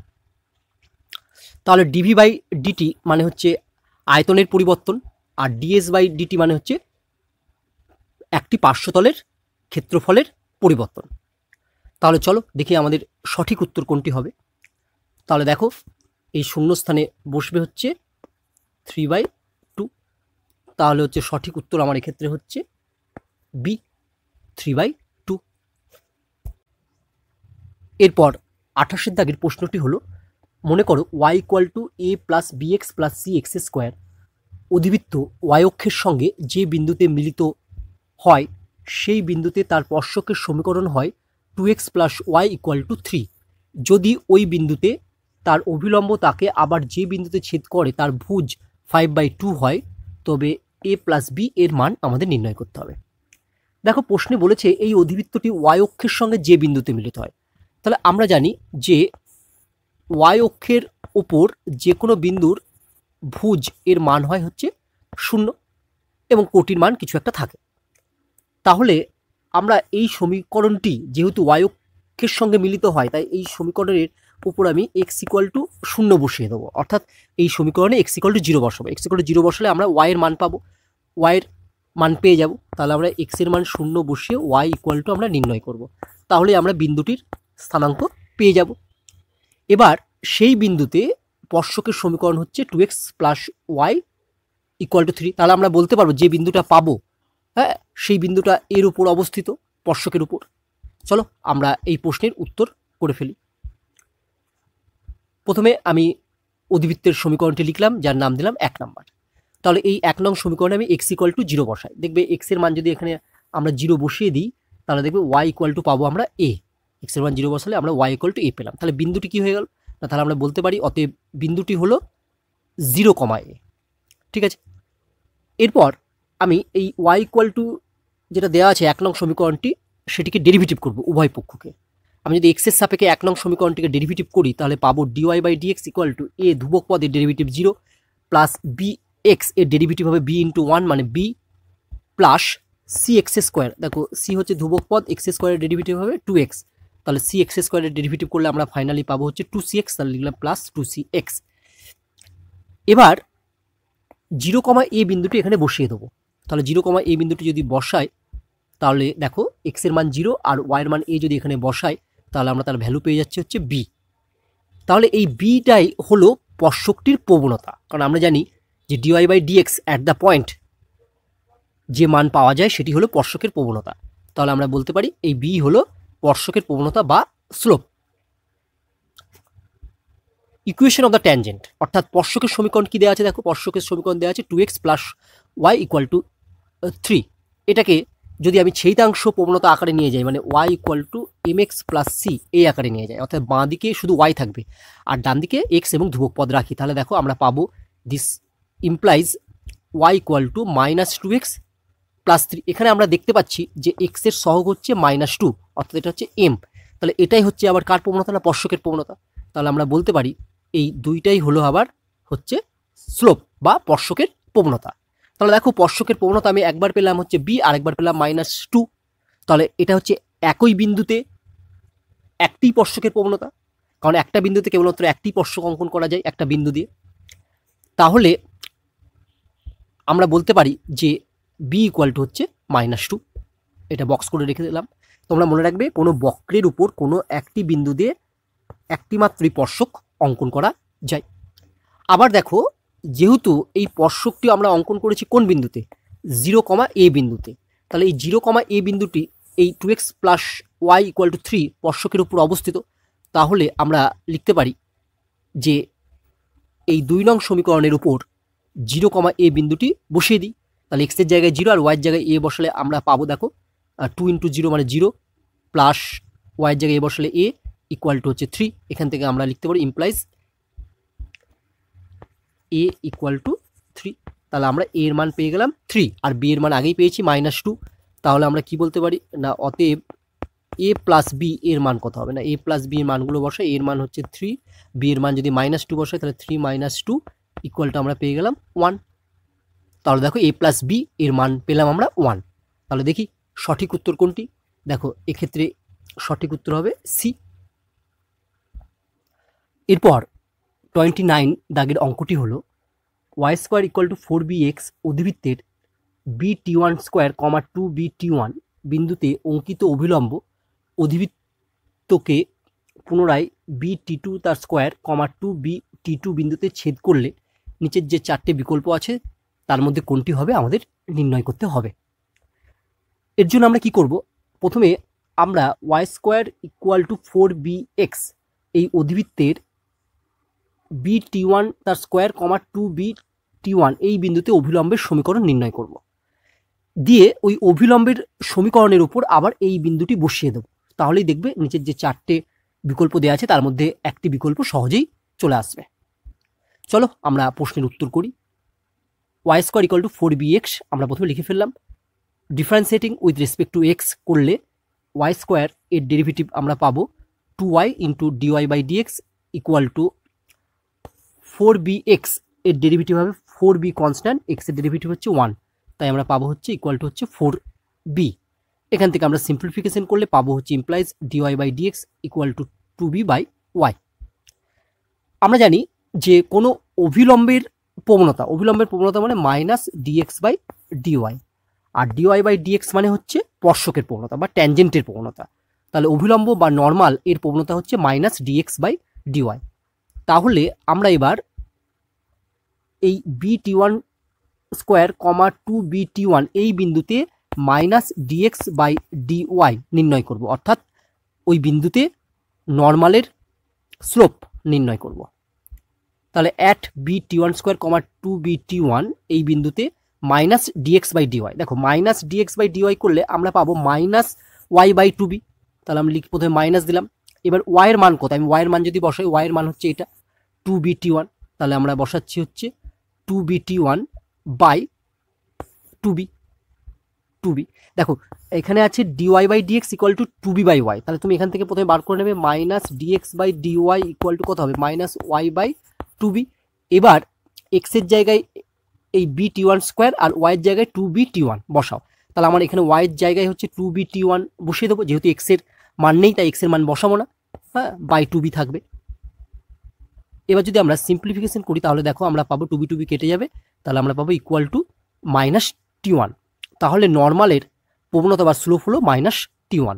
তাহলে ডিভি বাই ডিটি মানে হচ্ছে আয়তনের পরিবর্তন, আর ডিএস বাই ডিটি মানে হচ্ছে একটি পার্শ্বতলের ক্ষেত্রফলের পরিবর্তন। তাহলে চলো দেখি আমাদের সঠিক উত্তর কোনটি হবে। তাহলে দেখো এই শূন্যস্থানে বসবে হচ্ছে 3/2। তাহলে হচ্ছে সঠিক উত্তর আমার এক্ষেত্রে হচ্ছে বি, 3/2। এরপর 28 দাগের প্রশ্নটি হলো, মনে করো y equal to a plus bx plus c x square অধিবৃত্ত y অক্ষের সঙ্গে যে বিন্দুতে মিলিত হয় সেই বিন্দুতে তার স্পর্শকের সমীকরণ হয় 2x plus y equal two 3। যদি ওই বিন্দুতে তার অভিলম্ব তাকে আবার যে বিন্দুতে ছেদ করে তার ভুজ 5/2 হয়, তবে a প্লাস b এর মান আমাদের নির্ণয় করতে হবে। দেখো প্রশ্নে বলেছে এই অধিবৃত্তটি y অক্ষের সঙ্গে যে বিন্দুতে মিলিত হয়। তাহলে আমরা জানি যে y অক্ষের ওপর যে কোনো বিন্দুর ভুজ এর মান হয় হচ্ছে 0 এবং কোটির মান কিছু একটা থাকে। তাহলে আমরা এই সমীকরণটি যেহেতু y অক্ষের সঙ্গে মিলিত হয়, তাই এই সমীকরণের উপর আমি x ইকুয়াল টু 0 বসিয়ে দেবো। অর্থাৎ এই সমীকরণে x ইকুয়াল টু 0 বসাবো। x ইকুয়াল টু 0 বসালে আমরা y এর মান পাবো, y এর মান পেয়ে যাব। তাহলে আমরা x এর মান 0 বসিয়ে y ইকুয়াল টু আমরা নির্ণয় করব। তাহলে আমরা বিন্দুটির স্থানাঙ্ক পেয়ে যাব। এবার সেই বিন্দুতে স্পর্শকের সমীকরণ হচ্ছে 2x plus y equal two 3। তাহলে আমরা বলতে পারবো যে বিন্দুটা পাবো, হ্যাঁ, সেই বিন্দুটা এর উপর অবস্থিত, স্পর্শকের উপর। চলো আমরা এই প্রশ্নের উত্তর করে ফেলি। প্রথমে আমি অধিবৃত্তের সমীকরণটি লিখলাম, যার নাম দিলাম 1 নাম্বার। তাহলে এই 1 নং সমীকরণে আমি x ইকুয়াল টু 0 বসাই। দেখবে x এর মান যদি এখানে আমরা 0 বসিয়ে দিই, তাহলে দেখবে y ইকুয়াল টু পাবো আমরা a। x এর মান 0 বসালে আমরা y ইকুয়াল টু a পেলাম। তাহলে বিন্দুটি কি হয়ে গেল না, তাহলে আমরা বলতে পারি অতএব বিন্দুটি হলো 0, a। ঠিক আছে। এরপর আমি এই y ইকুয়াল টু যেটা দেওয়া আছে 1 নং সমীকরণটি, সেটিকে ডেরিভেটিভ করব উভয় পক্ষকে। আমি যদি x এর সাপেক্ষে 1 নং সমীকরণটিকে ডেরিভেটিভ করি, তাহলে পাবো dy by dx equal to a ধ্রুবক পদের ডেরিভেটিভ 0 প্লাস bx এর ডেরিভেটিভ হবে b ইন্টু 1 মানে b প্লাস cx স্কোয়ার। দেখো c হচ্ছে ধ্রুবক পদ, x স্কোয়ারের ডেরিভেটিভ হবে 2x। তাহলে cx স্কোয়ারের ডেরিভেটিভ করলে আমরা ফাইনালি পাবো হচ্ছে 2cx। তাহলে লিখলাম প্লাস 2cx। এবার 0, a বিন্দুটি এখানে বসিয়ে দেবো। তাহলে 0, a বিন্দুটি যদি বসাই, তাহলে দেখো x এর মান 0 আর y এর মান a যদি এখানে বসাই, তাহলে আমরা তার ভ্যালু পেয়ে যাচ্ছি হচ্ছে b। তাহলে এই bটাই হলো স্পর্শকটির প্রবণতা, কারণ আমরা জানি যে dy by dx at the point যে মান পাওয়া যায় সেটি হলো স্পর্শকের প্রবণতা। তাহলে আমরা বলতে পারি এই b হলো স্পর্শকের প্রবণতা বা slope. Equation of the tangent, অর্থাৎ স্পর্শকের সমীকরণ কি দেওয়া আছে, দেখো স্পর্শকের সমীকরণ দেওয়া আছে 2x plus y equal two 3। এটাকে যদি আমি ছেদাংশ প্রবণতা আকারে নিয়ে যাই, মানে y equal two mx plus c এই আকারে নিয়ে যাই, অর্থাৎ বাঁ দিকে শুধু y থাকবে আর ডান দিকে x এবং ধ্রুবক পদ রাখি, তাহলে দেখো আমরা পাবো this implies y equal two minus 2x plus 3। এখানে আমরা দেখতে পাচ্ছি যে x এর সহগ হচ্ছে -2, অর্থাৎ এটা হচ্ছে m। তাহলে এটাই হচ্ছে আবার কার প্রবণতা না, স্পর্শকের প্রবণতা। তাহলে আমরা বলতে পারি এই দুইটাই হলো আবার হচ্ছে স্লোপ বা স্পর্শকের প্রবণতা। তাহলে দেখো স্পর্শকের প্রবণতা আমি একবার পেলাম হচ্ছে b আর একবার পেলাম -2। তাহলে এটা হচ্ছে একই বিন্দুতে একটি স্পর্শকের প্রবণতা, কারণ একটা বিন্দুতে কেবলমাত্র একটি স্পর্শক অঙ্কন করা যায় একটা বিন্দু দিয়ে। তাহলে আমরা বলতে পারি যে b ইকুয়াল টু হচ্ছে -2। এটা বক্স করে রেখে দিলাম। তোমরা মনে রাখবে কোনো বক্রের উপর কোনো একটি বিন্দু দিয়ে একটি মাত্র স্পর্শক অঙ্কন করা যায়। আবার দেখো যেহেতু এই স্পর্শকটি আমরা অঙ্কন করেছি কোন বিন্দুতে, 0, a বিন্দুতে, তাহলে এই 0, a বিন্দুটি এই 2x plus y equal two 3 স্পর্শকের উপর অবস্থিত। তাহলে আমরা লিখতে পারি যে এই 2 নং সমীকরণের উপর 0, a বিন্দুটি বসিয়ে দিই। তাহলে x এর জায়গায় 0 আর y এর জায়গায় a বসালে আমরা পাবো দেখো 2 ইন্টু 0 মানে 0 প্লাস y এর জায়গায় a বসালে a ইকুয়াল টু হচ্ছে 3। এখান থেকে আমরা লিখতে পারি ইমপ্লাইজ a ইকুয়াল টু 3। তাহলে আমরা a এর মান পেয়ে গেলাম 3 আর b এর মান আগেই পেয়েছি -2। তাহলে আমরা কি বলতে পারি না, অতএব a প্লাস বি এর মান কত হবে না, a প্লাস বি এর মানগুলো বসাই, এর মান হচ্ছে 3, বি এর মান যদি -2 বসাই তাহলে 3 - 2 ইকুয়ালটা আমরা পেয়ে গেলাম 1। তাহলে দেখো a প্লাস বি এর মান পেলাম আমরা 1। তাহলে দেখি সঠিক উত্তর কোনটি। দেখো এক্ষেত্রে সঠিক উত্তর হবে সি। এরপর 29 দাগের অঙ্কটি হলো y² = 4bx অধিবৃত্তের bt1² 2bt1 বিন্দুতে অঙ্কিত অভিলম্ব অধিবৃত্তকে পুনরায় bt2 তার স্কোয়ার 2bt2 বিন্দুতে ছেদ করলে নিচের যে 4টে বিকল্প আছে তার মধ্যে কোনটি হবে আমাদের নির্ণয় করতে হবে। এর জন্য আমরা কি করব, প্রথমে আমরা y² = 4bx এই অধিবৃত্তের bt1 তার স্কোয়ার 2bt1 এই বিন্দুতে অভিলম্বের সমীকরণ নির্ণয় করব। দিয়ে ওই অভিলম্বের সমীকরণের উপর আবার এই বিন্দুটি বসিয়ে দেব, তাহলেই দেখবে নিচের যে 4টে বিকল্প দেওয়া আছে তার মধ্যে একটি বিকল্প সহজেই চলে আসবে। চলো আমরা প্রশ্নের উত্তর করি। y² = 4bx আমরা প্রথমে লিখে ফেললাম। Differentiating with respect to x করলে y² এর ডেরিভেটিভ আমরা পাবো 2y × dy/dx = 4bx এর ডেরিভেটিভ হবে 4b কনস্ট্যান্ট, x এর ডেরিভেটিভ হচ্ছে 1, তাই আমরা পাবো হচ্ছে = 4b। এখান থেকে আমরা সিম্পলিফিকেশন করলে পাবো হচ্ছে ইমপ্লাইজ dy/dx = 2b/y। আমরা জানি যে কোনো অভিলম্বের প্রবণতা মানে -dx/dy, আর dy/dx মানে হচ্ছে স্পর্শকের প্রবণতা বা ট্যানজেন্টের প্রবণতা। তাহলে অভিলম্ব বা নর্মাল এর প্রবণতা হচ্ছে -dx/dy। তাহলে আমরা এবার এই bt1² 2bt1 এই বিন্দুতে -dx/dy নির্ণয় করব, অর্থাৎ ওই বিন্দুতে নর্মালের স্লোপ নির্ণয় করব। তাহলে at bt1² 2bt1 এই বিন্দুতে -dx/dy, দেখো -dx/dy করলে আমরা পাবো -y/2b, তাহলে আমি প্রথমে মাইনাস দিলাম। এবার y এর মান কত, আমি y এর মান যদি বসাই, y এর মান হচ্ছে এটা 2bt1, তাহলে আমরা বসাচ্ছি হচ্ছে 2bt1/2b। দেখো এখানে আছে dy/dx = 2b/y, তাহলে তুমি এখান থেকে প্রথমে বার করে নেবে -dx/dy = কত হবে -y/2b। এবার x এর জায়গায় এই bt1² আর y এর জায়গায় 2bt1 বসাও, তাহলে আমার এখানে y এর জায়গায় হচ্ছে 2bt1 বসিয়ে দেবো, যেহেতু x এর মান নেই তাই x এর মান বসাবো না, হ্যাঁ, /2b থাকবে। এবার যদি আমরা সিম্পলিফিকেশন করি তাহলে দেখো আমরা পাবো 2b কেটে যাবে, তাহলে আমরা পাবো =-t1। তাহলে নর্মালের প্রবণতা বা স্লোপ হলো -t1।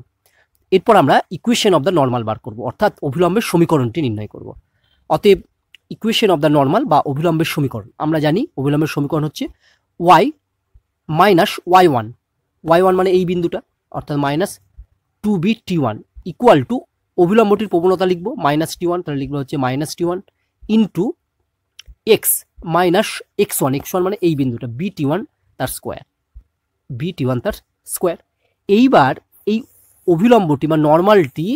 এরপর আমরা ইকুয়েশন অফ দ্য নর্মাল বার করব, অর্থাৎ অভিলম্বের সমীকরণটি নির্ণয় করব। অতএব ইকুয়েশন অফ দ্য নর্মাল বা অভিলম্বের সমীকরণ, আমরা জানি অভিলম্বের সমীকরণ হচ্ছে y - y1 মানে এই বিন্দুটা, অর্থাৎ -2bt1 = অভিলম্বটির প্রবণতা লিখব -t1, তাহলে লিখবো হচ্ছে -t1 ইন্টু x - x1 মানে এই বিন্দুটা bt1 তার স্কোয়ার। এইবার এই অভিলম্বটি বা নর্মালটি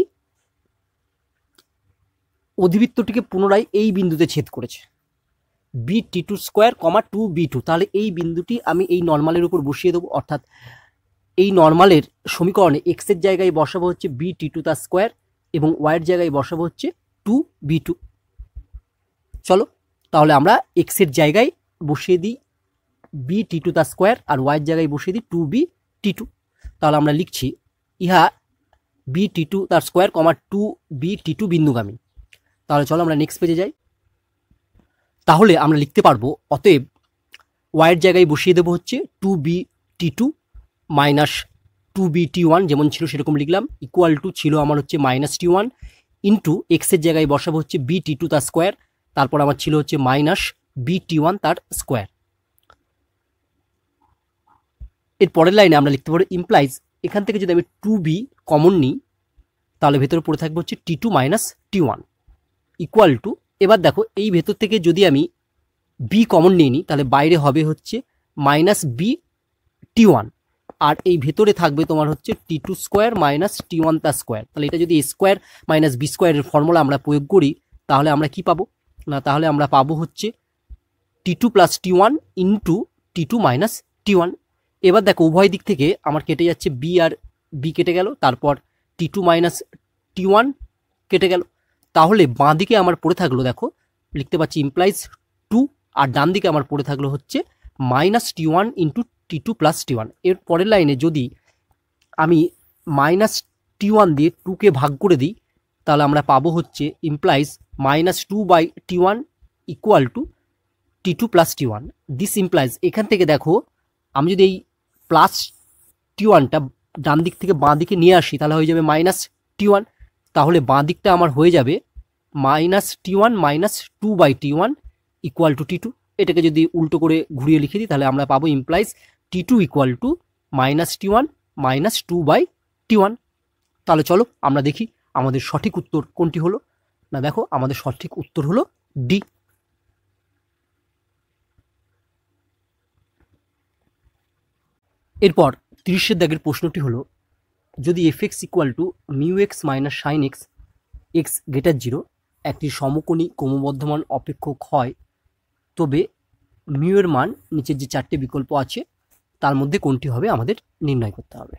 অধিবৃত্তটিকে পুনরায় এই বিন্দুতে ছেদ করেছে bt2² 2b2, তাহলে এই বিন্দুটি আমি এই নর্মালের উপর বসিয়ে দেবো, অর্থাৎ এই নর্মালের সমীকরণে x এর জায়গায় বসাবো হচ্ছে bt2 তার স্কোয়ার এবং y এর জায়গায় বসাবো হচ্ছে 2b2। চলো তাহলে আমরা x এর জায়গায় বসিয়ে দিই bt2 তার স্কোয়ার আর y এর জায়গায় বসিয়ে দিই 2bt2, তাহলে আমরা লিখছি ইহা bt2 তার স্কোয়ার 2bt2 বিন্দুগামী। তাহলে চলো আমরা নেক্সট পেজে যাই। তাহলে আমরা লিখতে পারবো অতএব y এর জায়গায় বসিয়ে দেবো হচ্ছে 2bt2 - 2bt1 যেমন ছিল সেরকম লিখলাম, = ছিল আমার হচ্ছে -t1 ইন্টু x এর জায়গায় বসাবো হচ্ছে bt2 তার স্কোয়ার, তারপর আমার ছিল হচ্ছে -bt1 তার স্কোয়ার। এর পরের লাইনে আমরা লিখতে পারি ইমপ্লাইজ, এখান থেকে যদি আমি 2b কমন নিই তাহলে ভেতরে পড়ে থাকবে হচ্ছে t2 - t1 = এবার দেখো এই ভেতর থেকে যদি আমি b কমন নিয়ে নিই তাহলে বাইরে হবে হচ্ছে -bt1, আর এই ভেতরে থাকবে তোমার হচ্ছে t2² - t1 তার স্কোয়ার। তাহলে এটা যদি a² - b² এর ফর্মুলা আমরা প্রয়োগ করি তাহলে আমরা কি পাবো না, তাহলে আমরা পাবো হচ্ছে t2 + t1 into t2 - t1। এবার দেখো উভয় দিক থেকে আমার কেটে যাচ্ছে বি আর বি কেটে গেল, তারপর T2 মাইনাস T1 কেটে গেল। তাহলে বাঁ দিকে আমার পড়ে থাকলো, দেখো লিখতে পাচ্ছি ইমপ্লাইজ 2, আর ডান দিকে আমার পড়ে থাকলো হচ্ছে minus T1 into T2 plus T1। এর পরের লাইনে যদি আমি মাইনাস T1 দিয়ে 2কে ভাগ করে দিই, তাহলে আমরা পাবো হচ্ছে implies minus 2/T1 equal to T2 plus T1। This implies, এখান থেকে দেখো আমি যদি এই প্লাস T1টা ডান দিক থেকে বাঁ দিকে নিয়ে আসি, তাহলে হয়ে যাবে মাইনাস T1। তাহলে বাঁ দিকটা আমার হয়ে যাবে minus T1 minus 2/T1 equal to T2। এটাকে যদি উল্টো করে ঘুরিয়ে লিখে দিই, তাহলে আমরা পাবো implies T2 equal to minus T1 minus 2/T1। তাহলে চলো আমরা দেখি আমাদের সঠিক উত্তর কোনটি হলো। না দেখো আমাদের সঠিক উত্তর হলো ডি। এরপর 30 দাগের প্রশ্নটি হলো, যদি fx equal to mu x minus sine x x greater 0 একটি সমকোণী ক্রমবর্ধমান অপেক্ষক হয়, তবে মিউ এর মান নিচের যে 4টে বিকল্প আছে তার মধ্যে কোনটি হবে আমাদের নির্ণয় করতে হবে।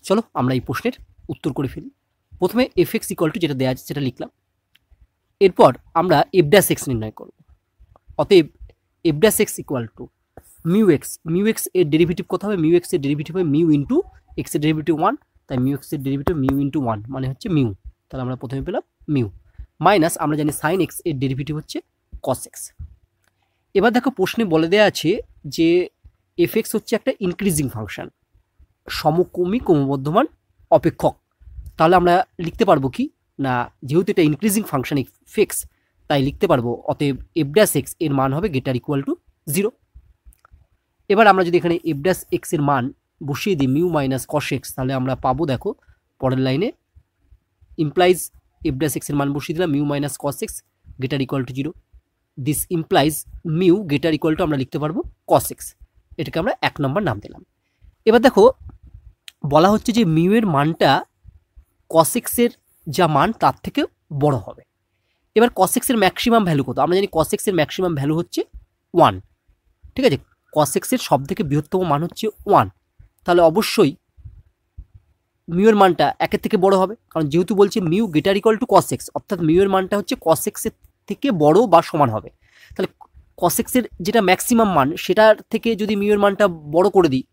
চলো আমরা এই প্রশ্নের উত্তর করে ফেলি। প্রথমে fx ইকুয়াল টু যেটা দেওয়া আছে সেটা লিখলাম। এরপর আমরা f ড্যাশ এক্স নির্ণয় করব। অতএব f dash x equal two mu x এর ডেরিভেটিভ কত হবে? মিউ এক্স এর ডেরিভেটিভ হবে মিউ ইন্টু এক্স এর ডেরিভেটিভ 1, তাই মিউ এক্স এর ডেরিভেটিভ মিউ ইন্টু 1 মানে হচ্ছে মিউ। তাহলে আমরা প্রথমে পেলাম মিউ, মাইনাস আমরা জানি সাইন এক্স এর ডেরিভেটিভ হচ্ছে কস এক্স। এবার দেখো প্রশ্নে বলে দেওয়া আছে যে এফ এক্স হচ্ছে একটা ইনক্রিজিং ফাংশন, সমক্রমী ক্রমবর্ধমান অপেক্ষক। তাহলে আমরা লিখতে পারবো কি না, যেহেতু এটা ইনক্রিজিং ফাংশন এফ এক্স, তাই লিখতে পারবো অতএব এফ ড্যাশ এক্স এর মান হবে গ্রেটার ইকুয়াল টু 0। এবার আমরা যদি এখানে এফ ড্যাশ এক্স এর মান বসিয়ে দিই মিউ মাইনাস কস এক্স, তাহলে আমরা পাবো দেখো পরের লাইনে ইমপ্লাইজ এফ ড্যাশ এক্স এর মান বসিয়ে দিলাম mu minus cos x greater equal two 0। This implies mu greater equal two আমরা লিখতে পারবো কস এক্স, এটাকে আমরা 1 নম্বর নাম দিলাম। এবার দেখো বলা হচ্ছে যে মিউ এর মানটা কস এক্সের যা মান তার থেকে বড় হবে। এবার কস এক্সের ম্যাক্সিমাম ভ্যালু কত? আমরা জানি কস এক্সের ম্যাক্সিমাম ভ্যালু হচ্ছে 1, ঠিক আছে। কস এক্সের সব থেকে বৃহত্তম মান হচ্ছে 1, তাহলে অবশ্যই মিউ এর মানটা 1 থেকে বড় হবে, কারণ যেহেতু বলছে mu greater equal to cos x, অর্থাৎ মিউ এর মানটা হচ্ছে কস এক্সের থেকে বড় বা সমান হবে। তাহলে কস এক্সের যেটা ম্যাক্সিমাম মান সেটার থেকে যদি মিউ এর মানটা বড় করে দিই,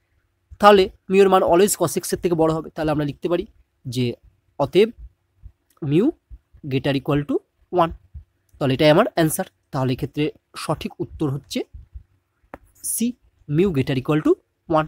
তাহলে মিউ এর মান অলওয়েজ কস এক্সের থেকে বড় হবে। তাহলে আমরা লিখতে পারি যে অতএব মিউ গ্রেটার ইকুয়াল টু 1। তাহলে এটাই আমার অ্যান্সার। তাহলে এক্ষেত্রে সঠিক উত্তর হচ্ছে c, mu greater equal to 1।